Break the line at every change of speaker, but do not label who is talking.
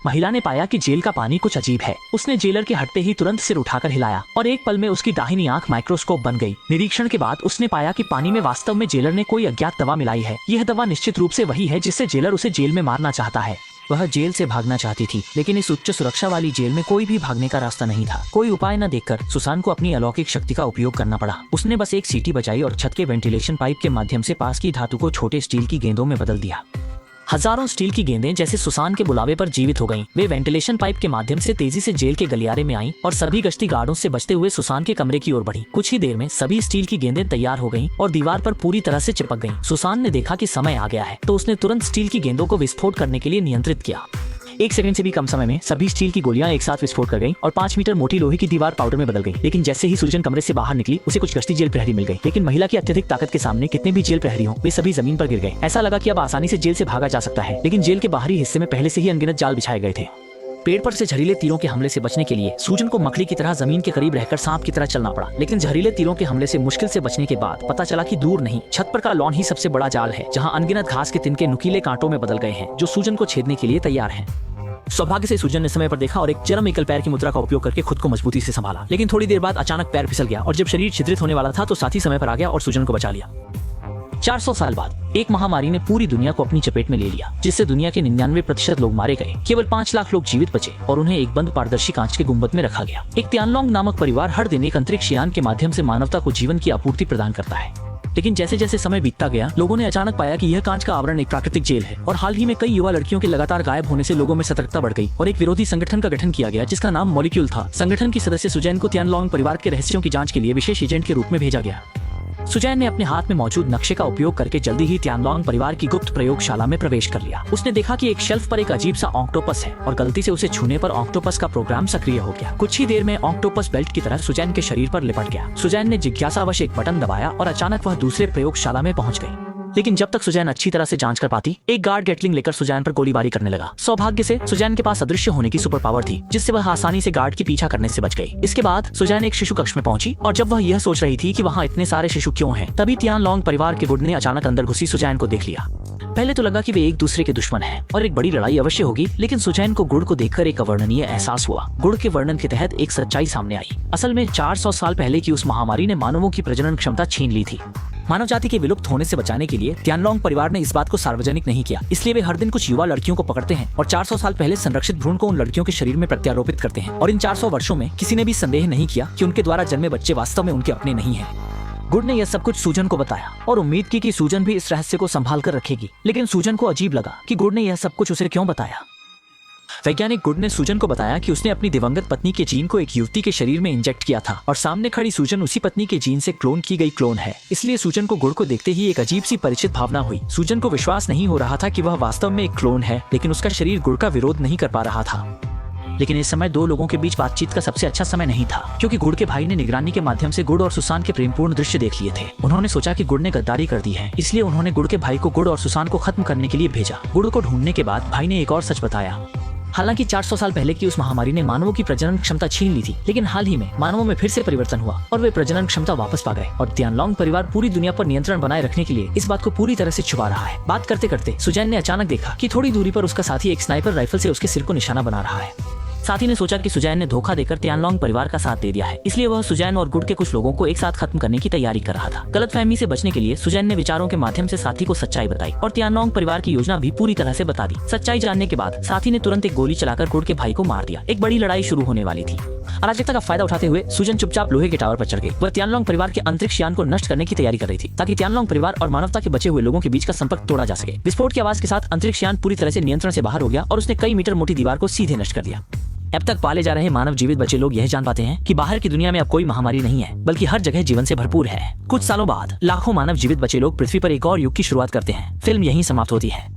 महिला ने पाया कि जेल का पानी कुछ अजीब है। उसने जेलर के हटते ही तुरंत सिर उठाकर हिलाया और एक पल में उसकी दाहिनी आंख माइक्रोस्कोप बन गई। निरीक्षण के बाद उसने पाया कि पानी में वास्तव में जेलर ने कोई अज्ञात दवा मिलाई है। यह दवा निश्चित रूप से वही है जिससे जेलर उसे जेल में मारना चाहता है। वह जेल से भागना चाहती थी, लेकिन इस उच्च सुरक्षा वाली जेल में कोई भी भागने का रास्ता नहीं था। कोई उपाय न देखकर सुसान को अपनी अलौकिक शक्ति का उपयोग करना पड़ा। उसने बस एक सीटी बजाई और छत के वेंटिलेशन पाइप के माध्यम से पास की धातु को छोटे स्टील की गेंदों में बदल दिया। हजारों स्टील की गेंदें जैसे सुसान के बुलावे पर जीवित हो गईं। वे वेंटिलेशन पाइप के माध्यम से तेजी से जेल के गलियारे में आईं और सभी गश्ती गार्डों से बचते हुए सुसान के कमरे की ओर बढ़ीं। कुछ ही देर में सभी स्टील की गेंदें तैयार हो गईं और दीवार पर पूरी तरह से चिपक गईं। सुसान ने देखा कि समय आ गया है, तो उसने तुरंत स्टील की गेंदों को विस्फोट करने के लिए नियंत्रित किया। 1 सेकंड से भी कम समय में सभी स्टील की गोलियां एक साथ विस्फोट कर गईं और 5 मीटर मोटी लोहे की दीवार पाउडर में बदल गई। लेकिन जैसे ही सुजन कमरे से बाहर निकली, उसे कुछ गश्ती जेल प्रहरी मिल गई। लेकिन महिला की अत्यधिक ताकत के सामने कितने भी जेल प्रहरी हों, वे सभी जमीन पर गिर गए। ऐसा लगा कि अब आसानी से जेल से भागा जा सकता है, लेकिन जेल के बाहरी हिस्से में पहले से ही अनगिनत जाल बिछाए गए थे। पेड़ पर से जहरीले तीरों के हमले से बचने के लिए सूजन को मकड़ी की तरह जमीन के करीब रहकर सांप की तरह चलना पड़ा। लेकिन जहरीले तीरों के हमले से मुश्किल से बचने के बाद पता चला कि दूर नहीं, छत पर का लॉन ही सबसे बड़ा जाल है, जहां अनगिनत घास के तिनके नुकीले कांटों में बदल गए हैं, जो सूजन को छेदने के लिए तैयार हैं। सौभाग्य से सूजन ने समय पर देखा और एक चरम एकल पैर की मुद्रा का उपयोग करके खुद को मजबूती से संभाला। लेकिन थोड़ी देर बाद अचानक पैर फिसल गया और जब शरीर छिद्रित होने वाला था तो साथी समय पर आ गया और सूजन को बचा लिया। 400 साल बाद एक महामारी ने पूरी दुनिया को अपनी चपेट में ले लिया, जिससे दुनिया के 99% लोग मारे गए। केवल 5 लाख लोग जीवित बचे और उन्हें एक बंद पारदर्शी कांच के गुंबद में रखा गया। एक तियानलोंग नामक परिवार हर दिन एक अंतरिक्ष यान के माध्यम से मानवता को जीवन की आपूर्ति प्रदान करता है। लेकिन जैसे जैसे समय बीतता गया, लोगों ने अचानक पाया कि यह कांच का आवरण एक प्राकृतिक जेल है और हाल ही में कई युवा लड़कियों के लगातार गायब होने से लोगों में सतर्कता बढ़ गई और एक विरोधी संगठन का गठन किया गया, जिसका नाम मॉलिक्यूल था। संगठन की सदस्य सुजैन को तियानलोंग परिवार के रहस्यों की जांच के लिए विशेष एजेंट के रूप में भेजा गया। सुजैन ने अपने हाथ में मौजूद नक्शे का उपयोग करके जल्दी ही तियानलोंग परिवार की गुप्त प्रयोगशाला में प्रवेश कर लिया। उसने देखा कि एक शेल्फ पर एक अजीब सा ऑक्टोपस है और गलती से उसे छूने पर ऑक्टोपस का प्रोग्राम सक्रिय हो गया। कुछ ही देर में ऑक्टोपस बेल्ट की तरह सुजैन के शरीर पर लिपट गया। सुजैन ने जिज्ञासावश एक बटन दबाया और अचानक वह दूसरे प्रयोगशाला में पहुंच गई। लेकिन जब तक सुजैन अच्छी तरह से जांच कर पाती, एक गार्ड गेटलिंग लेकर सुजैन पर गोलीबारी करने लगा। सौभाग्य से सुजैन के पास अदृश्य होने की सुपर पावर थी, जिससे वह आसानी से गार्ड के पीछा करने से बच गई। इसके बाद सुजैन एक शिशु कक्ष में पहुंची और जब वह यह सोच रही थी कि वहाँ इतने सारे शिशु क्यों हैं, तभी तियानलोंग परिवार के गुर्ड ने अचानक अंदर घुसी सुजैन को देख लिया। पहले तो लगा कि वे एक दूसरे के दुश्मन हैं और एक बड़ी लड़ाई अवश्य होगी, लेकिन सुजैन को गुड़ को देखकर एक अवर्णनीय एहसास हुआ। गुड़ के वर्णन के तहत एक सच्चाई सामने आई। असल में 400 साल पहले की उस महामारी ने मानवों की प्रजनन क्षमता छीन ली थी। मानव जाति के विलुप्त होने से बचाने के लिए तियानलोंग परिवार ने इस बात को सार्वजनिक नहीं किया, इसलिए वे हर दिन कुछ युवा लड़कियों को पकड़ते हैं और 400 साल पहले संरक्षित भ्रूण को उन लड़कियों के शरीर में प्रत्यारोपित करते हैं। और इन 400 वर्षों में किसी ने भी संदेह नहीं किया कि उनके द्वारा जन्मे बच्चे वास्तव में उनके अपने नहीं हैं। गुड ने यह सब कुछ सूजन को बताया और उम्मीद की कि सूजन भी इस रहस्य को संभाल कर रखेगी। लेकिन सूजन को अजीब लगा कि गुड ने यह सब कुछ उसे क्यों बताया। वैज्ञानिक गुड ने सूजन को बताया कि उसने अपनी दिवंगत पत्नी के जीन को एक युवती के शरीर में इंजेक्ट किया था और सामने खड़ी सूजन उसी पत्नी के जीन से क्लोन की गई क्लोन है। इसलिए सूजन को गुड को देखते ही एक अजीब सी परिचित भावना हुई। सूजन को विश्वास नहीं हो रहा था कि वह वास्तव में एक क्लोन है, लेकिन उसका शरीर गुड का विरोध नहीं कर पा रहा था। लेकिन इस समय दो लोगों के बीच बातचीत का सबसे अच्छा समय नहीं था, क्योंकि गुड के भाई ने निगरानी के माध्यम से गुड और सुसान के प्रेमपूर्ण दृश्य देख लिए थे। उन्होंने सोचा कि गुड ने गद्दारी कर दी है, इसलिए उन्होंने गुड के भाई को गुड और सुसान को खत्म करने के लिए भेजा। गुड को ढूंढने के बाद भाई ने एक और सच बताया। हालांकि 400 साल पहले की उस महामारी ने मानवों की प्रजनन क्षमता छीन ली थी, लेकिन हाल ही में मानवों में फिर से परिवर्तन हुआ और वे प्रजनन क्षमता वापस पा गए। और तियानलोंग परिवार पूरी दुनिया पर नियंत्रण बनाए रखने के लिए इस बात को पूरी तरह से छुपा रहा है। बात करते करते सुजैन ने अचानक देखा कि थोड़ी दूरी पर उसका साथी एक स्नाइपर राइफल से उसके सिर को निशाना बना रहा है। साथी ने सोचा कि सुजैन ने धोखा देकर तियानलोंग परिवार का साथ दे दिया है, इसलिए वह सुजैन और गुड के कुछ लोगों को एक साथ खत्म करने की तैयारी कर रहा था। गलतफहमी से बचने के लिए सुजैन ने विचारों के माध्यम से साथी को सच्चाई बताई और तियानलोंग परिवार की योजना भी पूरी तरह से बता दी। सच्चाई जानने के बाद साथी ने तुरंत एक गोली चलाकर गुड के भाई को मार दिया। एक बड़ी लड़ाई शुरू होने वाली थी। अराजकता का फायदा उठाते हुए सुजन चुपचाप लोहे के टावर पर चढ़ गई। वह तियानलोंग परिवार के अंतरिक्ष यान को नष्ट करने की तैयारी कर रही थी, ताकि तियानलोंग परिवार और मानवता के बचे हुए लोगों के बीच का संपर्क तोड़ा जा सके। विस्फोट की आवाज के साथ अंतरिक्ष यान पूरी तरह से नियंत्रण से बाहर हो गया और उसने कई मीटर मोटी दीवार को सीधे नष्ट कर दिया। अब तक पाले जा रहे मानव जीवित बचे लोग यह जान पाते हैं कि बाहर की दुनिया में अब कोई महामारी नहीं है, बल्कि हर जगह जीवन से भरपूर है। कुछ सालों बाद लाखों मानव जीवित बचे लोग पृथ्वी पर एक और युग की शुरुआत करते हैं। फिल्म यहीं समाप्त होती है।